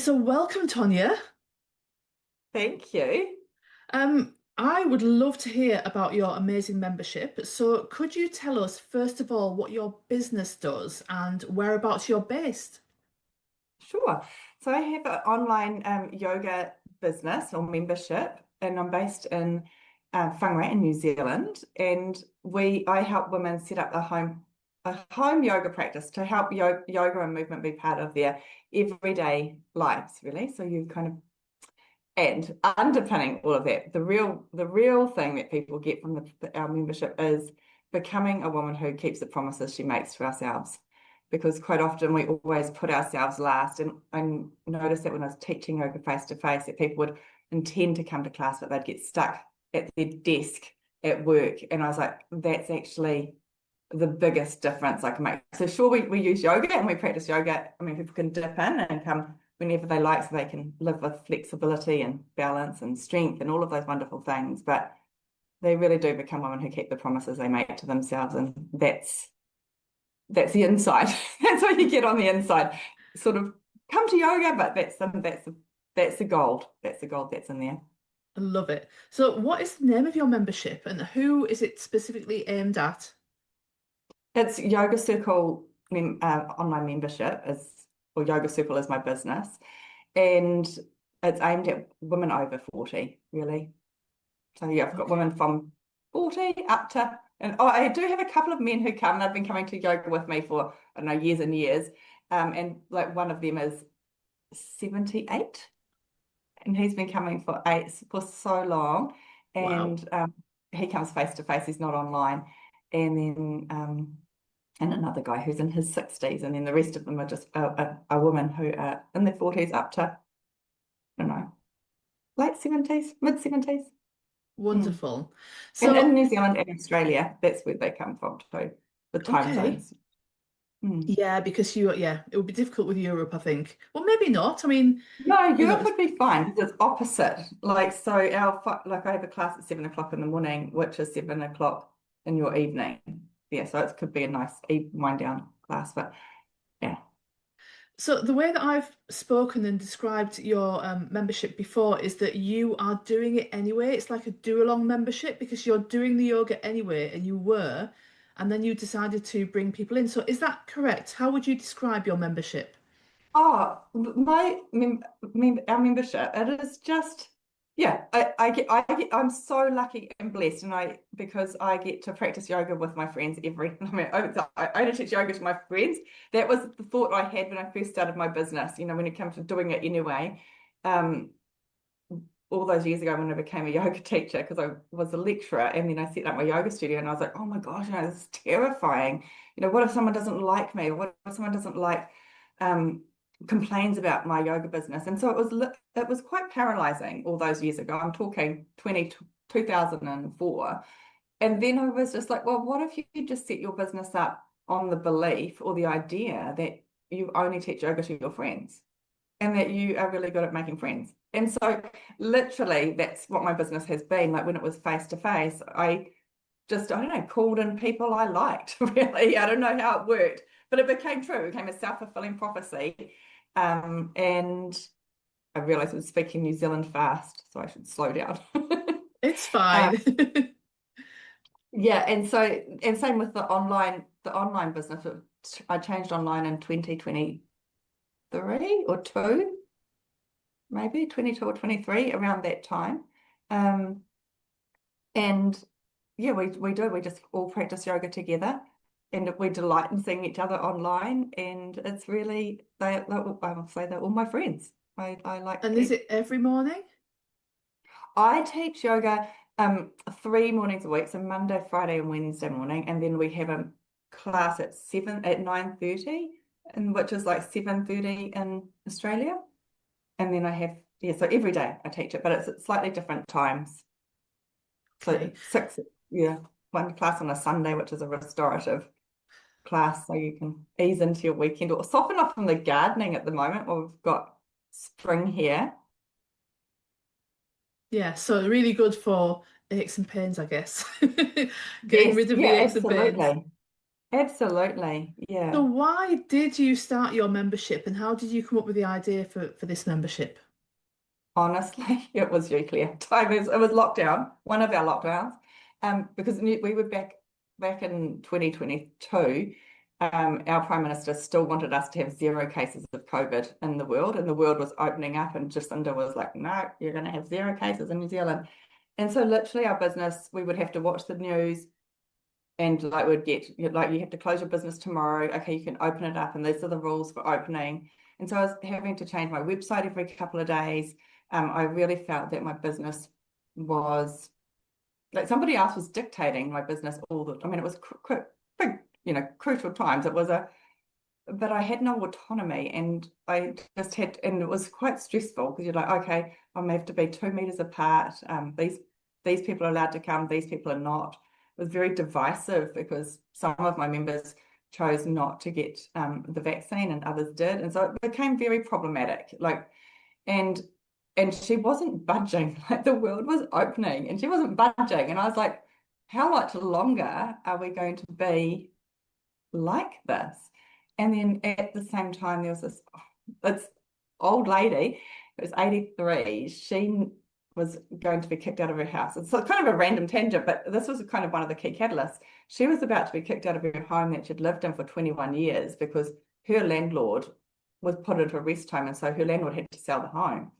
So welcome, Tonya. Thank you. I would love to hear about your amazing membership. So could you tell us, first of all, what your business does and whereabouts you're based? Sure. So I have an online yoga business or membership, and I'm based in Whangarei in New Zealand. And I help women set up a home yoga practice to help yoga and movement be part of their everyday lives, really. So you kind of and underpinning all of that, the real thing that people get from our membership is becoming a woman who keeps the promises she makes to ourselves. Because quite often we always put ourselves last. And I noticed that when I was teaching yoga face to face, that people would intend to come to class, but they'd get stuck at their desk at work. And I was like, that's actually the biggest difference I can make. So sure, we use yoga and we practice yoga. I mean, people can dip in and come whenever they like, so they can live with flexibility and balance and strength and all of those wonderful things. But they really do become women who keep the promises they make to themselves, and that's the inside. That's what you get on the inside. Sort of come to yoga, but that's the gold. That's the gold that's in there. I love it. So what is the name of your membership and who is it specifically aimed at? It's Yoga Circle online membership is, or Yoga Circle is my business, and it's aimed at women over 40, really. So yeah, I've got Okay. women from 40 up to, and oh, I do have a couple of men who come. They've been coming to yoga with me for, I don't know, years and years. And like one of them is 78, and he's been coming for so long. Wow. And he comes face to face, he's not online. And then and another guy who's in his 60s, and then the rest of them are just a woman who are in their 40s up to, I don't know, late 70s, mid 70s. Mm. Wonderful. And in So, New Zealand and Australia, that's where they come from too, the time okay. zones. Mm. Yeah, because it would be difficult with Europe, I think. Well, maybe not. I mean, No, you know, Europe would be fine because it's opposite. Like, so like I have a class at 7 o'clock in the morning, which is 7 o'clock in your evening. Yeah, so it could be a nice wind down class, but yeah. so the way that I've spoken and described your membership before is that you are doing it anyway. It's like a do-along membership because you're doing the yoga anyway, and you were, and then you decided to bring people in. So is that correct? How would you describe your membership? Oh, our membership, it is just, yeah, I'm so lucky and blessed, and because I get to practice yoga with my friends I mean, I only teach yoga to my friends. That was the thought I had when I first started my business, when it comes to doing it anyway. Um, all those years ago when I became a yoga teacher, because I was a lecturer, and then I set up my yoga studio, and I was like, oh my gosh, this is terrifying. What if someone doesn't like me? What if someone doesn't like um, complains about my yoga business? And so it was quite paralyzing all those years ago. I'm talking 2004. And then I was just like, well, what if you just set your business up on the belief or the idea that you only teach yoga to your friends, and that you are really good at making friends. And so literally that's what my business has been. Like when it was face to face, I don't know, called in people I liked, really. I don't know how it worked, but it became true. It became a self-fulfilling prophecy. And I realized I was speaking New Zealand fast, so I should slow down. It's Um, fine. yeah, and same with the online business. I changed online in 2023 or two, maybe 22 or 23, around that time. Um, and yeah, we just all practice yoga together, and we delight in seeing each other online. And it's really, I will say they're all my friends. I like to And is keep, it every morning? I teach yoga 3 mornings a week, so Monday, Friday, and Wednesday morning. And then we have a class at 9:30, and which is like 7:30 in Australia. And then I have, yeah, so every day I teach it, but it's at slightly different times. So Okay. it's six, yeah, one class on a Sunday, which is a restorative class, so you can ease into your weekend or soften up from the gardening at the moment. Well, we've got spring here. Yeah, so really good for aches and pains, I guess. Getting Yes, rid of yeah, the aches and pains. absolutely. Absolutely. So Yeah. why did you start your membership and how did you come up with the idea for this membership? Honestly, it was nuclear time. It was lockdown, one of our lockdowns, because we were back in 2022. Our Prime Minister still wanted us to have zero cases of COVID in the world, and the world was opening up, and Jacinda was like, "No, you're going to have zero cases in New Zealand." And so, literally, our business, we would have to watch the news, and like we'd get like you have to close your business tomorrow. Okay, you can open it up, and these are the rules for opening. And so I was having to change my website every couple of days. I really felt that my business was like somebody else was dictating my business all the. I mean, it was big, crucial times. It was but I had no autonomy, and I just had, and it was quite stressful because you're like, okay, I'm gonna have to be 2 meters apart. These people are allowed to come, these people are not. It was very divisive because some of my members chose not to get the vaccine and others did, and so it became very problematic. And and she wasn't budging. Like the world was opening, and she wasn't budging, and I was like, how much longer are we going to be like this? And then at the same time, there was this old lady, it was 83. She was going to be kicked out of her house. It's kind of a random tangent, but this was kind of one of the key catalysts. She was about to be kicked out of her home that she'd lived in for 21 years because her landlord was put into a rest home, and so her landlord had to sell the home.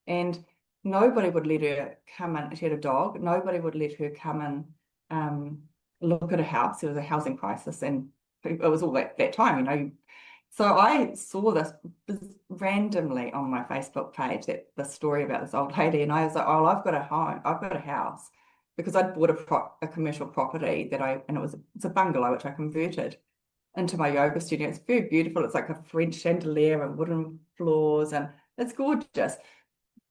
And nobody would let her come in. She had a dog. Nobody would let her come in, look at a house. There was a housing crisis, and it was all that time. So I saw this randomly on my Facebook page, that the story about this old lady, and I was like, oh, I've got a home, I've got a house, because I'd bought a commercial property and it's a bungalow which I converted into my yoga studio. It's very beautiful. It's like a French chandelier and wooden floors, and it's gorgeous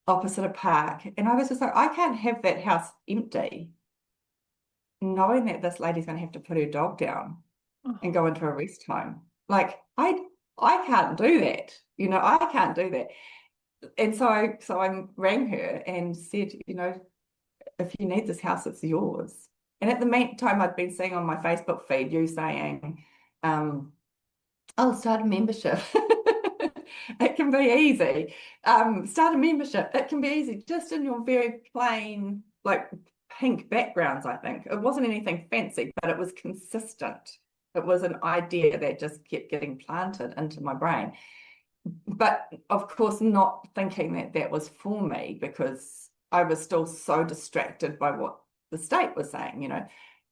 opposite a park. And I was just like, I can't have that house empty, knowing that this lady's going to have to put her dog down and Oh, go into a rest home. Like I can't do that. I can't do that. And so I rang her and said, if you need this house, it's yours. And at the meantime, I'd been seeing on my Facebook feed you saying, "I'll start a membership." It can be easy. Start a membership. It can be easy, just in your very plain, like pink backgrounds, I think. It wasn't anything fancy, but it was consistent. It was an idea that just kept getting planted into my brain. But of course, not thinking that that was for me because I was still so distracted by what the state was saying.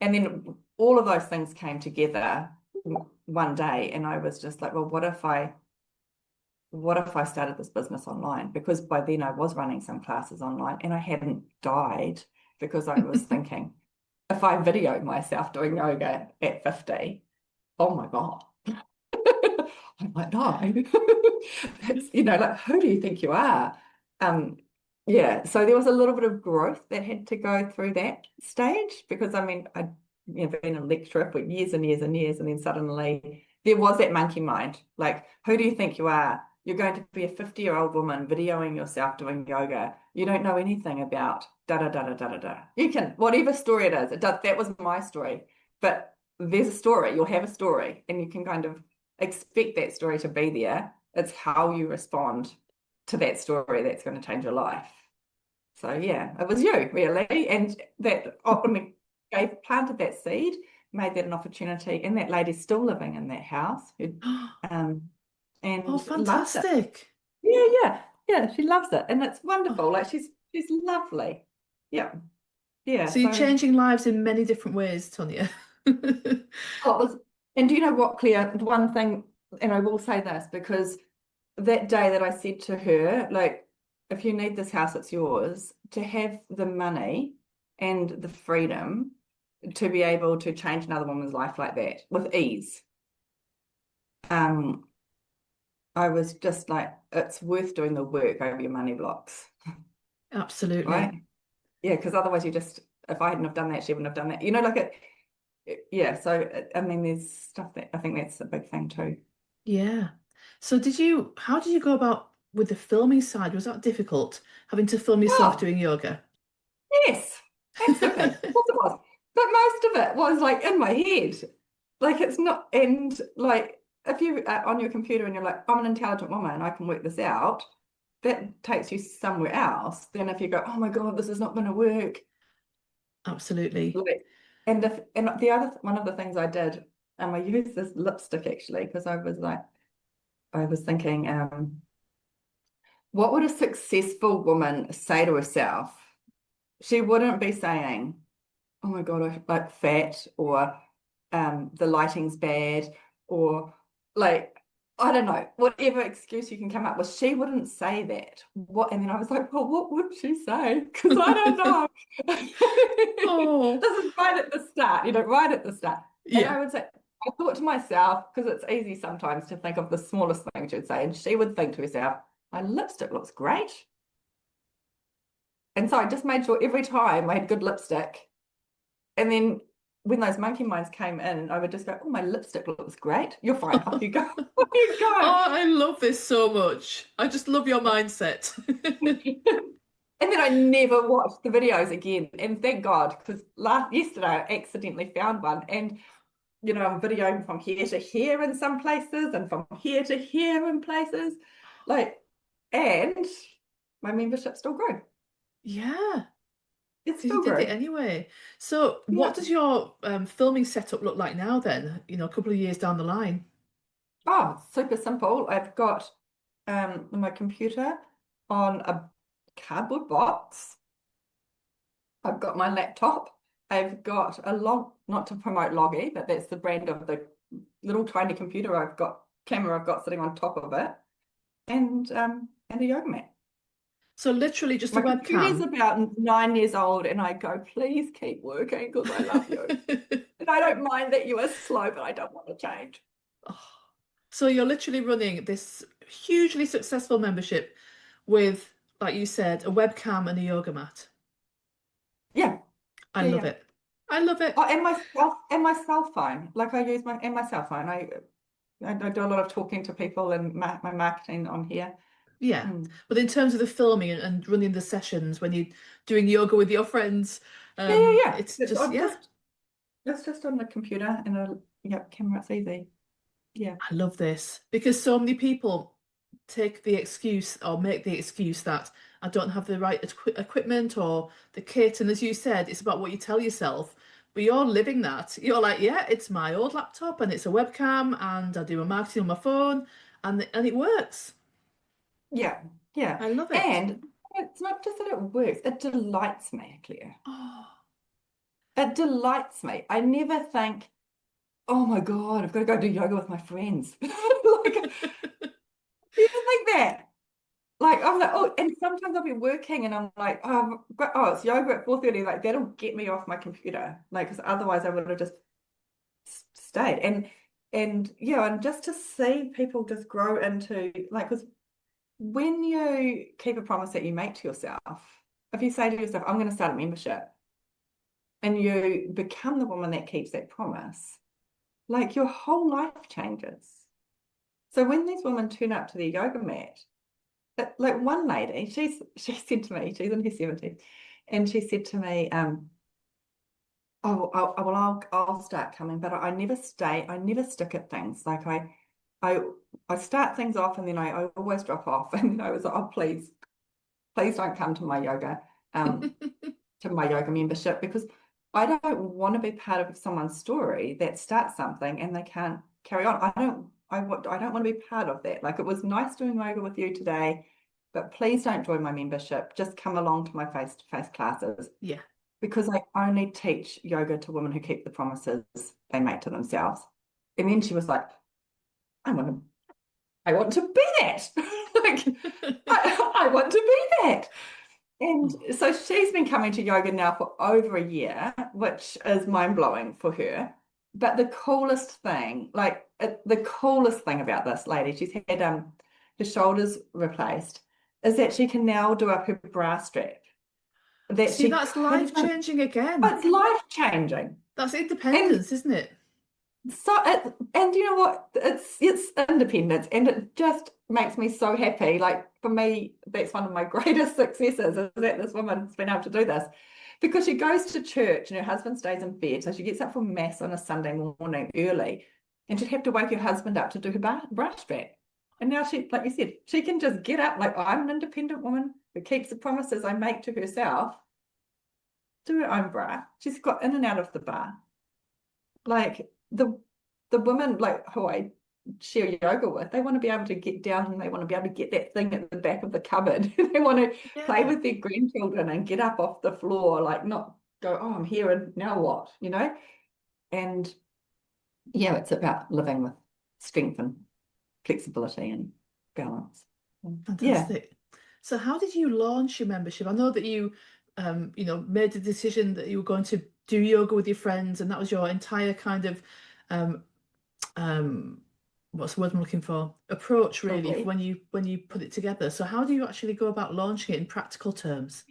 And then all of those things came together one day, and I was just like, well, what if I started this business online? Because by then I was running some classes online and I hadn't died, because I was thinking, if I videoed myself doing yoga at 50, oh my God, I might die. That's, like, who do you think you are? Um, yeah, so there was a little bit of growth that had to go through that stage, because I mean, I'd been a lecturer for years and years and years, and then suddenly there was that monkey mind. Like, who do you think you are? You're going to be a 50-year-old woman videoing yourself doing yoga. You don't know anything about da da da da da da da. You can, whatever story it is, it does. That was my story, but there's a story. You'll have a story, and you can kind of expect that story to be there. It's how you respond to that story that's going to change your life. So yeah, it was you really, and that I mean, planted that seed, made that an opportunity, and that lady's still living in that house, um, oh, and loves it. fantastic. Yeah, yeah, yeah. She loves it, and it's Oh. wonderful. Like she's lovely. Yeah, yeah. So you're So changing lives in many different ways, Tonya. what was, and do you know what, Claire? One thing, and I will say this because that day that I said to her, like, if you need this house, it's yours, to have the money and the freedom to be able to change another woman's life like that with ease. Um, I was just like, it's worth doing the work over your money blocks, right? Absolutely. Yeah, because otherwise if I hadn't have done that, she wouldn't have done that. Like yeah. So, I mean, there's stuff that I think that's a big thing too. Yeah. So how did you go about with the filming side? Was that difficult, having to film yourself Oh, doing yoga? yes, absolutely. Of course it was. But most of it was like in my head. Like it's not, and like if you are on your computer and you're like, I'm an intelligent woman and I can work this out, that takes you somewhere else. Then if you go, oh my God, this is not going to work. Absolutely. Like, and the other one of the things I did, I used this lipstick actually because I was thinking, what would a successful woman say to herself? She wouldn't be saying, oh my God, I like fat or the lighting's bad or like, I don't know, whatever excuse you can come up with. She wouldn't say that. What? And then I was like, well, what would she say? Because I don't know. Oh, This is right at the start, right at the start. And yeah. I would say, I thought to myself, because it's easy sometimes to think of the smallest thing she'd say, and she would think to herself, my lipstick looks great. And so I just made sure every time I had good lipstick. And then when those monkey minds came in, I would just go, oh, my lipstick looks great. You're fine. Off you go. Off you go. Oh, I love this so much. I just love your mindset. And then I never watched the videos again. And thank God, because yesterday I accidentally found one. And, I'm videoing from here to here in some places and from here to here in places. Like, and my membership still grew. Yeah, It because you still did it grew. anyway. So, what Yeah. does your filming setup look like now then, a couple of years down the line? Oh, super simple. I've got my computer on a cardboard box. I've got my laptop. I've got a log, not to promote Loggy, but that's the brand of the little tiny computer camera I've got sitting on top of it, and a yoga mat. So, literally just a My computer's webcam. about 9 years old, and I go, please keep working because I love you. And I don't mind that you are slow, but I don't want to change. Oh. So, you're literally running this hugely successful membership with, like you said, a webcam and a yoga mat. Yeah, I yeah, love yeah. it. I love it. Oh, and my cell phone. Like I use my cell phone. I do a lot of talking to people and my marketing on here. Yeah. Mm. But in terms of the filming and running the sessions when you're doing yoga with your friends, Yeah, yeah, yeah. it's just, yeah, It's just on the computer and a camera. It's easy. Yeah, I love this because so many people take the excuse or make the excuse that I don't have the right equipment or the kit. And as you said, it's about what you tell yourself. But you're living that. You're like, yeah, it's my old laptop and it's a webcam and I do my marketing on my phone and it works. yeah, yeah. I love it. And it's not just that it works, it delights me, Claire. Oh. It delights me. I never think, oh my God, I've got to go do yoga with my friends. Like, you just think that. Like, I'm like, oh, and sometimes I'll be working and I'm like, it's yoga at 4:30. Like, that'll get me off my computer. Like, because otherwise I would have just stayed. And yeah, and just to see people just grow into like, because when you keep a promise that you make to yourself, if you say to yourself, I'm going to start a membership, and you become the woman that keeps that promise, like your whole life changes. So when these women turn up to their yoga mat, like one lady, she said to me, she's in her 70s, and she said to me, oh, I'll start coming, but I never stay, I never stick at things. Like I, I start things off and then I always drop off. And then I was like, oh, please don't come to my yoga membership because I don't want to be part of someone's story that starts something and they can't carry on. I don't want to be part of that. Like it was nice doing yoga with you today, but please don't join my membership. Just come along to my face-to-face classes Yeah. because I only teach yoga to women who keep the promises they make to themselves. And then she was like, I want to, I want to be that. Like, I want to be that. And Oh. so she's been coming to yoga now for over a year, which is mind blowing for her. But the coolest thing, the coolest thing about this lady, she's had her shoulders replaced, is that she can now do up her bra strap. That See, she that's couldn't. life-changing again. Oh, it's life changing. That's And independence, isn't it? and you know what? It's independence, and it just makes me so happy. Like for me, that's one of my greatest successes is that this woman's been able to do this. because she goes to church and her husband stays in bed. So she gets up for mass on a Sunday morning early, and she'd have to wake her husband up to do her brush back. And now she, like you said, she can just get up. Like, I'm an independent woman who keeps the promises I make to herself, do her own bra. She's got in and out of the bar. Like the women like who I share yoga with, they want to be able to get down and they want to be able to get that thing at the back of the cupboard. They want to play Yeah, with their grandchildren and get up off the floor, like not go, oh, I'm here and now what, you know? And yeah, it's about living with strength and flexibility and balance. Yeah. fantastic. So how did you launch your membership? I know that you made the decision that you were going to do yoga with your friends, and that was your entire kind of um, um, what's the word I'm looking for? Approach really for Believe. when you put it together. So how do you actually go about launching it in practical terms?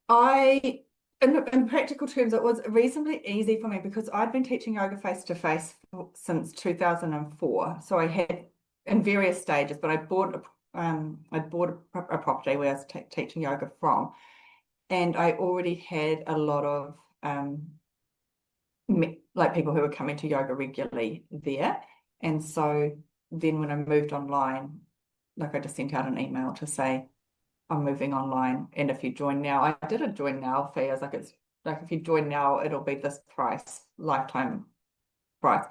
I, in practical terms, it was reasonably easy for me because I'd been teaching yoga face to face since 2004. So I had in various stages, but I bought a property where I was teaching yoga from, and I already had a lot of like people who were coming to yoga regularly there. And so then when I moved online, like I just sent out an email to say, I'm moving online. And if you join now, I did a join now fee. I was like, it's like if you join now, it'll be this price, lifetime price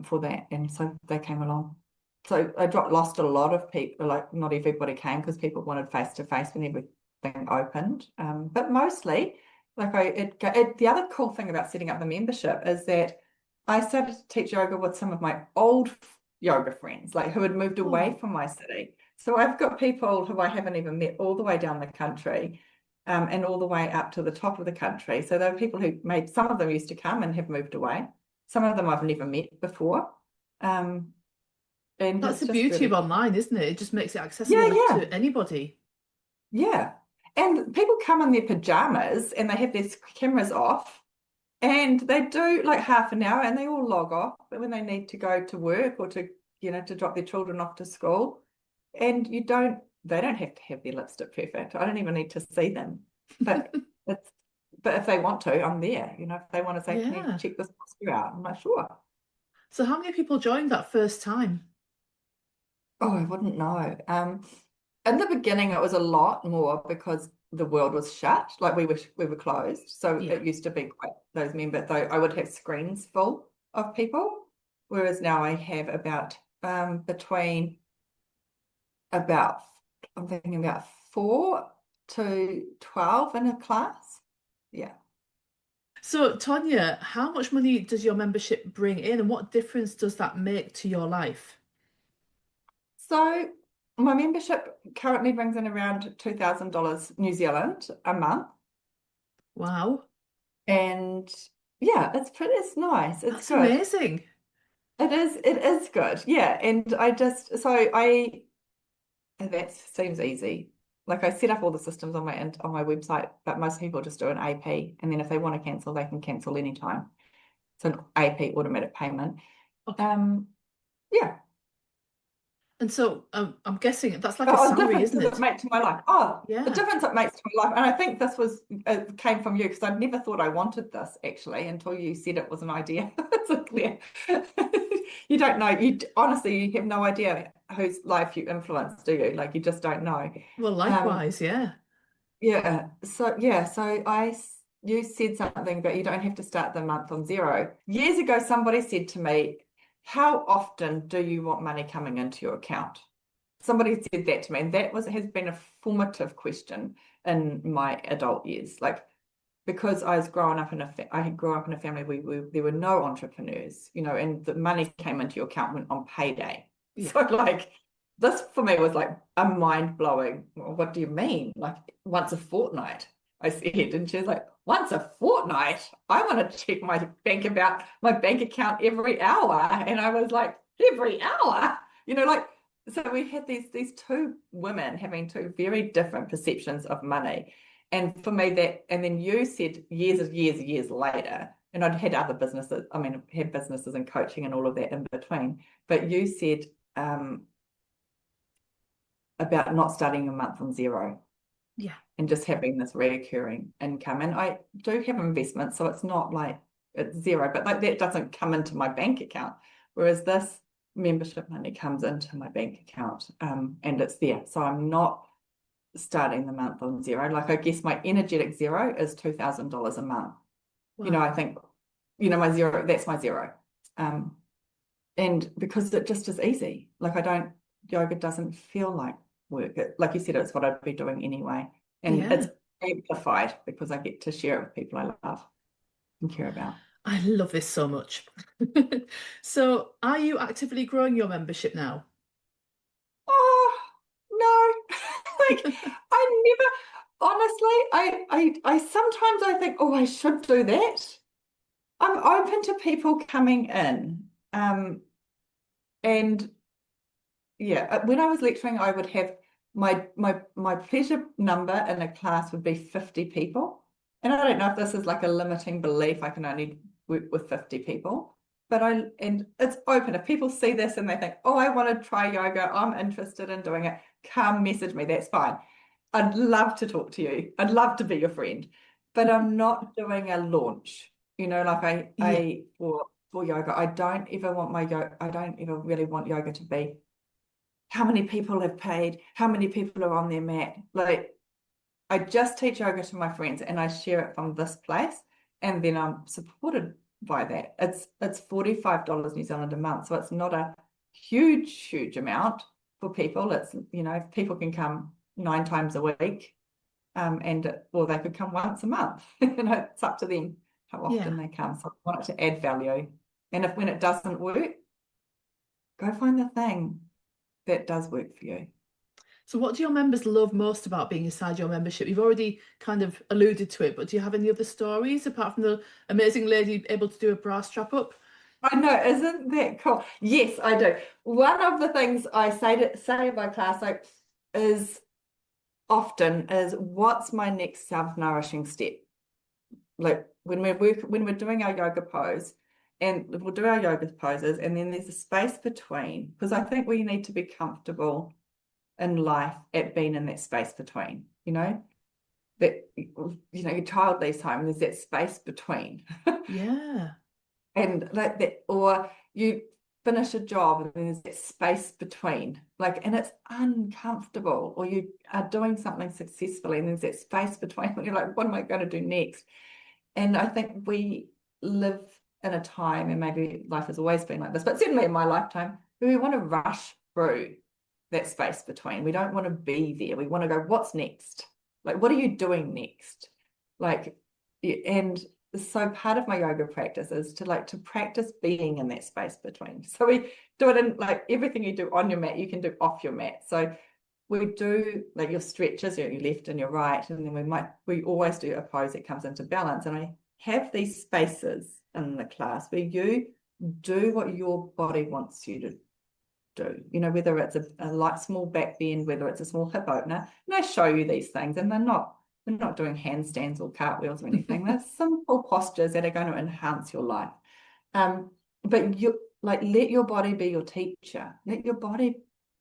for that. And so they came along. So I lost a lot of people, like not everybody came because people wanted face to face when everything opened. But mostly, like the other cool thing about setting up the membership is that I started to teach yoga with some of my old yoga friends, like who had moved away Oh, from my city. So I've got people who I haven't even met all the way down the country, and all the way up to the top of the country. So there are people who made, some of them used to come and have moved away. Some of them I've never met before. Um, and that's it's the just beauty of really, online, isn't it? It just makes it yeah, accessible yeah, to anybody. yeah. And people come in their pajamas and they have their cameras off and they do like half an hour and they all log off when they need to go to work or to, to drop their children off to school. And they don't have to have their lipstick perfect. I don't even need to see them. But it's, but if they want to, I'm there. If they want to say, can you Yeah. check this posture out? I'm like, sure. So how many people joined that first time? Oh, I wouldn't know. In the beginning, it was a lot more because the world was shut. Like we were closed. So Yeah. it used to be quite those members. Though I would have screens full of people, whereas now I have between about I'm thinking about 4 to 12 in a class. Yeah. So, Tonya, how much money does your membership bring in, and what difference does that make to your life? So my membership currently brings in around $2,000 New Zealand a month. Wow, And yeah, it's nice. It's that's good. amazing. It is good. Yeah. And that seems easy. Like I set up all the systems on my website, but most people just do an AP. And then if they want to cancel, they can cancel anytime. It's an AP automatic payment. Okay. Um, yeah. And so I'm guessing that's like a Oh, a salary, difference isn't does it it? make to my life? Oh, the Yeah. difference it makes to my life. And I think this came from you because I'd never thought I wanted this actually until you said it was an idea. So clear. You don't know. Honestly, you have no idea whose life you influence, do you? Like you just don't know. Well, Um, likewise, yeah. yeah. So you said something, but you don't have to start the month on zero. Years ago, somebody said to me, "How often do you want money coming into your account?" Somebody said that to me, and has been a formative question in my adult years. Like because I grew up in a family where there were no entrepreneurs, and the money came into your account on payday. Yeah. So like this for me was like a mind blowing. Well, what do you mean? Like once a fortnight, I said, and she's like, once a fortnight? I want to check my bank account every hour. And I was like, every hour? Like so we had these two women having two very different perceptions of money. And for me, and then you said years and years and years later, and I'd had other businesses, I mean, I've had businesses and coaching and all of that in between, but you said about not starting a month from zero. Yeah. and just having this recurring income. And I do have investments, so it's not like it's zero, but like that doesn't come into my bank account. Whereas this membership money comes into my bank account, and it's there. So I'm not starting the month on zero. Like I guess my energetic zero is $2,000 a month. I Wow. think, my zero, that's my zero. And because it just is easy. Like yoga doesn't feel like work. Like you said, it's what I'd be doing anyway. And it's Yeah. amplified because I get to share it with people I love and care about. I love this so much. So, are you actively growing your membership now? Oh, no. Like I never, honestly, I sometimes I think, oh, I should do that. I'm open to people coming in. And yeah, when I was lecturing, I would have my pleasure number in a class would be 50 people. And I don't know if this is like a limiting belief, I can only work with 50 people. And it's open. If people see this and they think, oh, I want to try yoga, I'm interested in doing it, come message me. That's fine. I'd love to talk to you. I'd love to be your friend. But I'm not doing a launch. Like Yeah. for yoga, I don't ever want my yoga, I don't ever really want yoga to be how many people have paid, how many people are on their mat. Like I just teach yoga to my friends and I share it from this place, and then I'm supported by that. It's $45 New Zealand a month. So it's not a huge amount for people. It's, people can come 9 times a week, or they could come once a month. It's up to them how often Yeah. they come. So I want it to add value. And if when it doesn't work, go find the thing that does work for you. So, what do your members love most about being inside your membership? You've already kind of alluded to it, but do you have any other stories apart from the amazing lady able to do a bra strap up? I know, isn't that cool? Yes, I do. One of the things I say in my class is often is what's my next self-nourishing step? Like when we're doing our yoga pose, and we'll do our yoga poses, and then there's a space between, because I think we need to be comfortable in life at being in that space between, that your child leaves home, there's that space between. Yeah. And like that, or you finish a job and there's that space between, like, and it's uncomfortable, or you are doing something successfully and there's that space between when you're like, what am I going to do next? And I think we live in a time, and maybe life has always been like this, but certainly in my lifetime, where we want to rush through that space between. We don't want to be there. We want to go, what's next? Like, what are you doing next? Like, and so part of my yoga practice is to practice being in that space between. So we do it in like everything you do on your mat, you can do off your mat. So we do like your stretches, your left and your right, and then we always do a pose that comes into balance. And I have these spaces in the class where you do what your body wants you to do, whether it's a light small back bend, whether it's a small hip opener. And I show you these things, and we're not doing handstands or cartwheels or anything. They're simple postures that are going to enhance your life. But you like let your body be your teacher. Let your body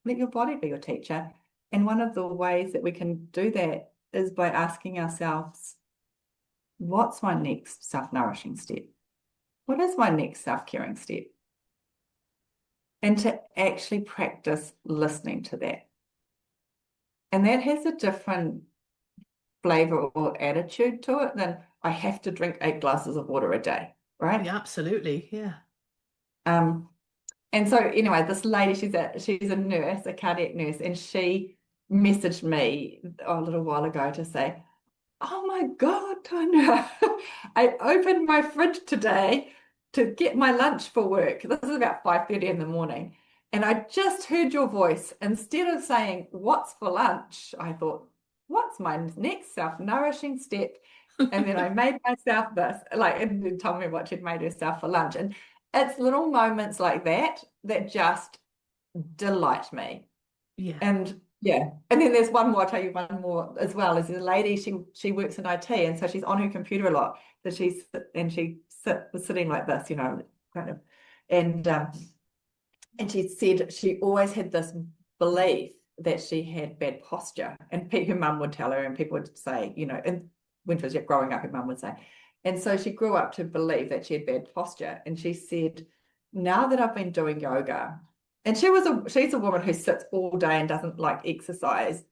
be your teacher. And one of the ways that we can do that is by asking ourselves, what's my next self-nourishing step? What is my next self-caring step? And to actually practice listening to that. And that has a different flavor or attitude to it than I have to drink 8 glasses of water a day, right? Yeah, absolutely. Yeah. Um, and so anyway, this lady, she's a nurse, a cardiac nurse, and she messaged me a little while ago to say, oh my God, Tonya, I opened my fridge today to get my lunch for work. This is about 5:30 in the morning. And I just heard your voice. Instead of saying, what's for lunch? I thought, what's my next self-nourishing step? And then I made myself this, like, and then told me what she'd made herself for lunch. And it's little moments like that that just delight me. Yeah. And yeah, and then there's one more. I'll tell you one more as well. Is a lady. She works in IT, and so she's on her computer a lot. So was sitting like this, kind of, and she said she always had this belief that she had bad posture, and her mum would tell her, and people would say, and when she was growing up, her mum would say. And so she grew up to believe that she had bad posture. And she said, now that I've been doing yoga, and she's a woman who sits all day and doesn't like exercise,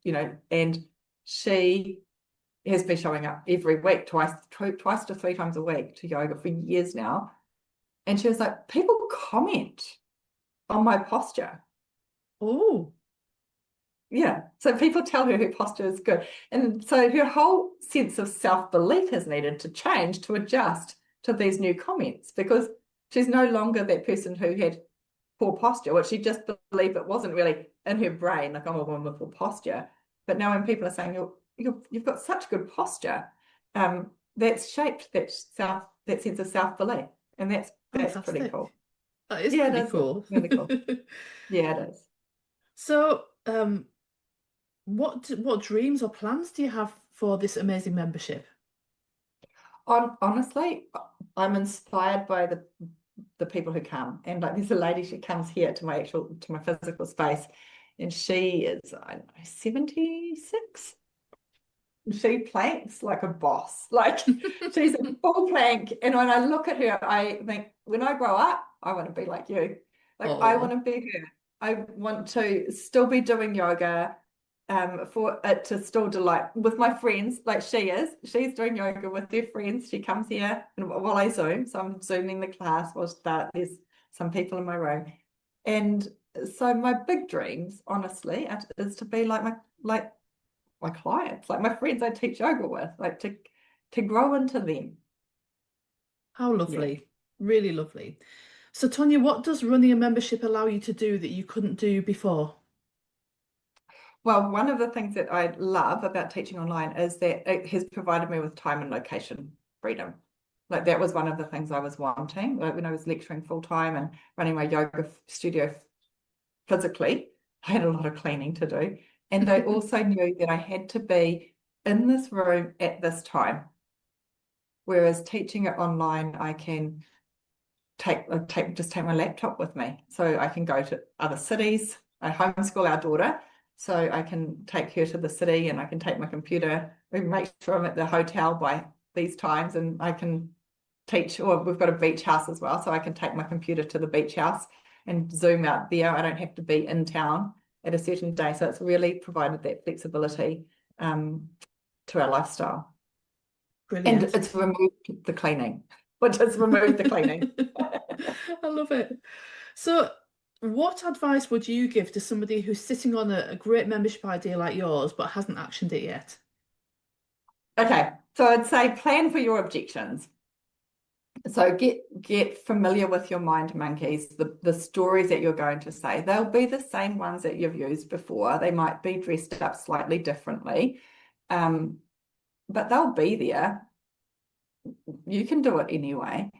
and she has been showing up every week, twice to three times a week to yoga for years now. And she was like, people comment on my posture. Oh, Yeah. So people tell her posture is good. And so her whole sense of self-belief has needed to change to adjust to these new comments, because she's no longer that person who had poor posture, which she just believed it wasn't really in her brain, like, I'm a woman with poor posture. But now when people are saying you've got such good posture, that's shaped that sense of self-belief. And that's pretty fantastic. cool. That is Yeah, it pretty is. It's cool. really cool. Yeah, it is. So, what dreams or plans do you have for this amazing membership? Honestly, I'm inspired by the people who come. And like, there's a lady, she comes here to my physical space, and she is, I don't know, 76. She planks like a boss. Like, she's a full plank. And when I look at her, I think, when I grow up, I want to be like you. Like, I want Oh, to be her. I want to still be doing yoga, for it to still delight with my friends, like she is. She's doing yoga with her friends. She comes here, and while I Zoom, so I'm Zooming the class. We'll start. There's some people in my room. And so my big dreams, honestly, is to be like my clients, like my friends I teach yoga with, like to grow into them. how Yeah. lovely. Really lovely. So, Tonya, what does running a membership allow you to do that you couldn't do before? Well, one of the things that I love about teaching online is that it has provided me with time and location freedom. Like, that was one of the things I was wanting. Like, when I was lecturing full time and running my yoga studio physically, I had a lot of cleaning to do. And I also knew that I had to be in this room at this time. Whereas teaching it online, I can just take my laptop with me. So I can go to other cities. I homeschool our daughter, so I can take her to the city, and I can take my computer and make sure I'm at the hotel by these times, and I can teach. Or we've got a beach house as well, so I can take my computer to the beach house and Zoom out there. I don't have to be in town at a certain day. So it's really provided that flexibility, to our lifestyle. And Brilliant. it's removed the cleaning, which has removed the cleaning. I love it. So, what advice would you give to somebody who's sitting on a great membership idea like yours but hasn't actioned it yet? Okay, so I'd say plan for your objections. So get familiar with your mind monkeys, the stories that you're going to say. They'll be the same ones that you've used before. They might be dressed up slightly differently, but they'll be there. You can do it anyway.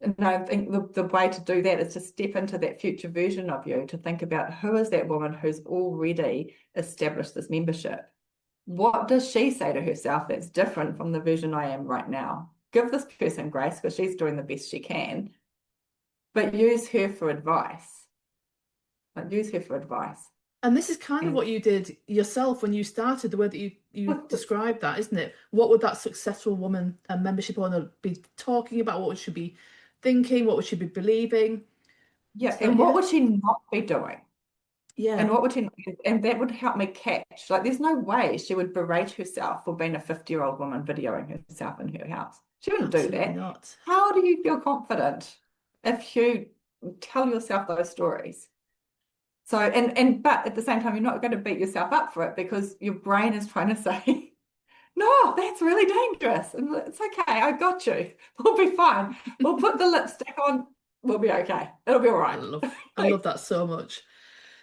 And I think the way to do that is to step into that future version of you, to think about, who is that woman who's already established this membership? What does she say to herself that's different from the version I am right now? Give this person grace, because she's doing the best she can, but use her for advice. Like, use her for advice. And this is kind of And what you did yourself when you started, the way that you described that, isn't it? What would that successful woman and membership owner be talking about? What would she be thinking? What would she be believing? yeah, So and what yeah, would she not be doing? yeah, And what would she, and that would help me catch. Like, there's no way she would berate herself for being a 50-year-old woman videoing herself in her house. She wouldn't do absolutely that. not. How do you feel confident if you tell yourself those stories? So, but at the same time, you're not going to beat yourself up for it, because your brain is trying to say, no, that's really dangerous. And it's okay, I got you. We'll be fine. We'll put the lipstick on. We'll be okay. It'll be all right. I love that so much.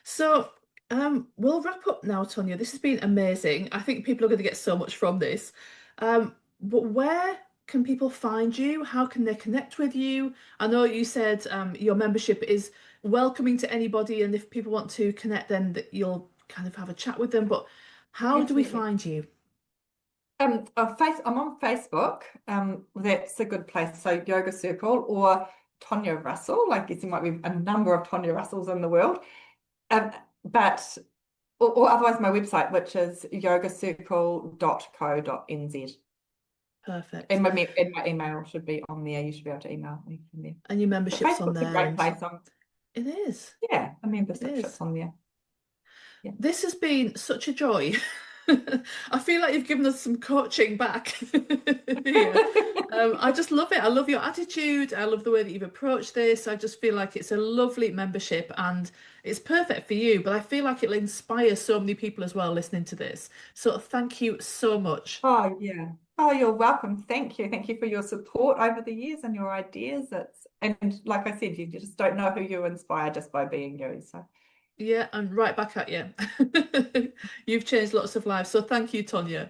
So, we'll wrap up now, Tonya. This has been amazing. I think people are going to get so much from this. But where can people find you? How can they connect with you? I know you said your membership is welcoming to anybody, and if people want to connect, then that you'll kind of have a chat with them. But how do we Absolutely. find you? I'm on Facebook. That's a good place. So Yoga Circle or Tonya Russell. I guess there might be a number of Tonya Russells in the world. But or otherwise my website, which is yogacircle.co.nz. Perfect. And my email should be on there. You should be able to email me from there. And your But membership's on Facebook's a there, great and place. it is. Yeah, a It membership's is. on there. Yeah. This has been such a joy. I feel like you've given us some coaching back here. I just love it. I love your attitude. I love the way that you've approached this. I just feel like it's a lovely membership and it's perfect for you, but I feel like it'll inspire so many people as well listening to this. So thank you so much. Oh, yeah. Oh, you're welcome. Thank you. Thank you for your support over the years and your ideas. And like I said, you just don't know who you inspire just by being you. So Yeah, I'm right back at you. You've changed lots of lives. So thank you, Tonya.